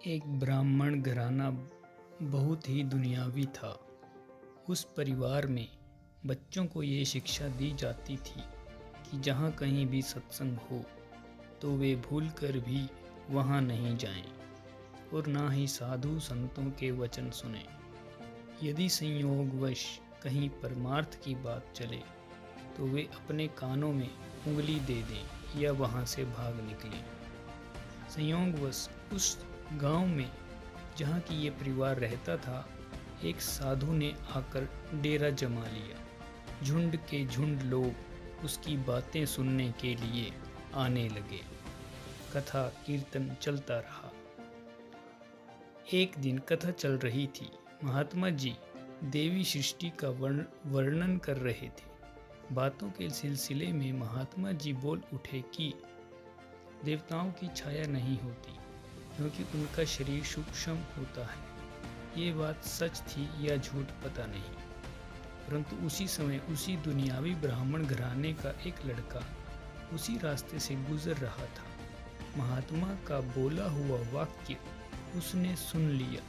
एक ब्राह्मण घराना बहुत ही दुनियावी था। उस परिवार में बच्चों को ये शिक्षा दी जाती थी कि जहाँ कहीं भी सत्संग हो तो वे भूल कर भी वहाँ नहीं जाएं और ना ही साधु संतों के वचन सुने। यदि संयोगवश कहीं परमार्थ की बात चले तो वे अपने कानों में उंगली दे दें या वहाँ से भाग निकलें। संयोगवश उस गांव में जहाँ की ये परिवार रहता था, एक साधु ने आकर डेरा जमा लिया। झुंड के झुंड लोग उसकी बातें सुनने के लिए आने लगे। कथा कीर्तन चलता रहा। एक दिन कथा चल रही थी। महात्मा जी देवी सृष्टि का वर्णन कर रहे थे। बातों के सिलसिले में महात्मा जी बोल उठे कि देवताओं की छाया नहीं होती क्योंकि उनका शरीर सूक्ष्म होता है। ये बात सच थी या झूठ पता नहीं, परंतु उसी समय उसी दुनियावी ब्राह्मण घराने का एक लड़का उसी रास्ते से गुजर रहा था। महात्मा का बोला हुआ वाक्य उसने सुन लिया।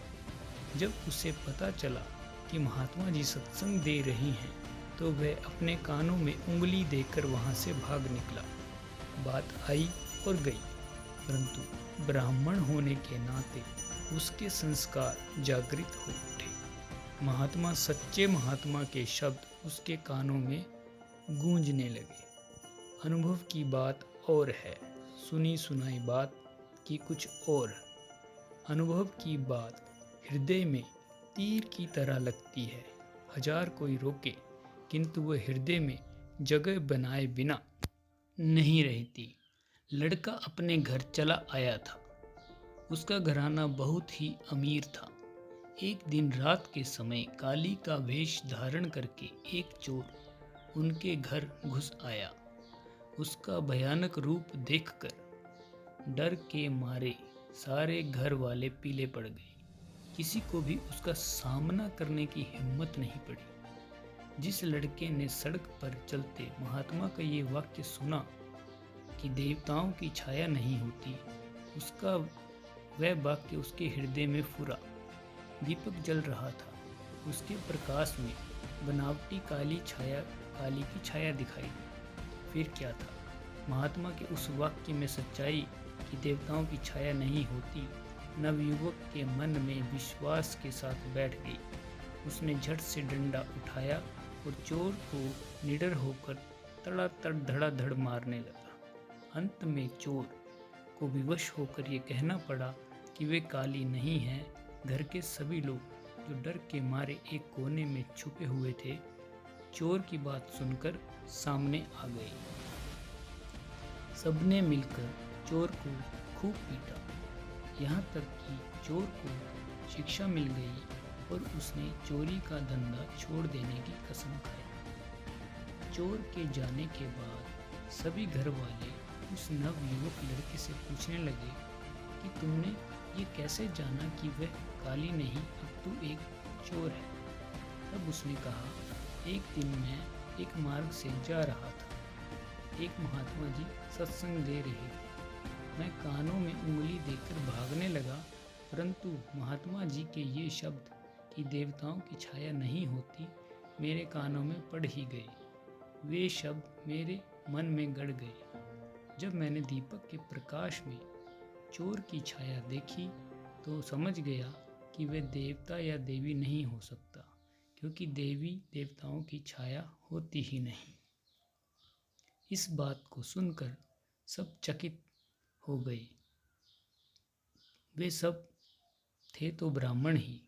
जब उसे पता चला कि महात्मा जी सत्संग दे रही हैं तो वह अपने कानों में उंगली देकर वहां से भाग निकला। बात आई और गई, परंतु ब्राह्मण होने के नाते उसके संस्कार जागृत हो उठे। महात्मा सच्चे महात्मा के शब्द उसके कानों में गूंजने लगे। अनुभव की बात और है, सुनी सुनाई बात की कुछ और। अनुभव की बात हृदय में तीर की तरह लगती है। हजार कोई रोके किंतु वह हृदय में जगह बनाए बिना नहीं रहती। लड़का अपने घर चला आया था। उसका घराना बहुत ही अमीर था। एक दिन रात के समय काली का वेश धारण करके एक चोर उनके घर घुस आया। उसका भयानक रूप देखकर डर के मारे सारे घर वाले पीले पड़ गए। किसी को भी उसका सामना करने की हिम्मत नहीं पड़ी। जिस लड़के ने सड़क पर चलते महात्मा का ये वाक्य सुना कि देवताओं की छाया नहीं होती, उसका वह वाक्य उसके हृदय में फुरा। दीपक जल रहा था। उसके प्रकाश में बनावटी काली की छाया दिखाई दी। फिर क्या था? महात्मा के उस वाक्य में सच्चाई कि देवताओं की छाया नहीं होती नवयुवक के मन में विश्वास के साथ बैठ गई। उसने झट से डंडा उठाया और चोर को निडर होकर तड़ातड़ धड़ाधड़ मारने लगा। अंत में चोर को विवश होकर ये कहना पड़ा कि वे काली नहीं हैं। घर के सभी लोग जो डर के मारे एक कोने में छुपे हुए थे, चोर की बात सुनकर सामने आ गए। सबने मिलकर चोर को खूब पीटा, यहाँ तक कि चोर को शिक्षा मिल गई और उसने चोरी का धंधा छोड़ देने की कसम खाई। चोर के जाने के बाद सभी घर वाले उस नवयुवक लड़के से पूछने लगे कि तुमने ये कैसे जाना कि वह काली नहीं, अब तू एक चोर है। तब उसने कहा, एक दिन मैं एक मार्ग से जा रहा था। एक महात्मा जी सत्संग दे रहे थे। मैं कानों में उंगली देकर भागने लगा, परंतु महात्मा जी के ये शब्द कि देवताओं की छाया नहीं होती मेरे कानों में पड़ ही गए। वे शब्द मेरे मन में गड़ गए। जब मैंने दीपक के प्रकाश में चोर की छाया देखी तो समझ गया कि वह देवता या देवी नहीं हो सकता, क्योंकि देवी देवताओं की छाया होती ही नहीं। इस बात को सुनकर सब चकित हो गए। वे सब थे तो ब्राह्मण ही।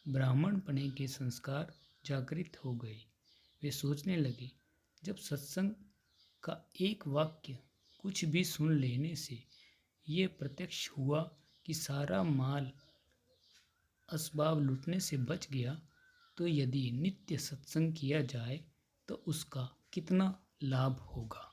ब्राह्मण पने के संस्कार जागृत हो गए। वे सोचने लगे, जब सत्संग का एक वाक्य कुछ भी सुन लेने से ये प्रत्यक्ष हुआ कि सारा माल असबाब लूटने से बच गया, तो यदि नित्य सत्संग किया जाए तो उसका कितना लाभ होगा।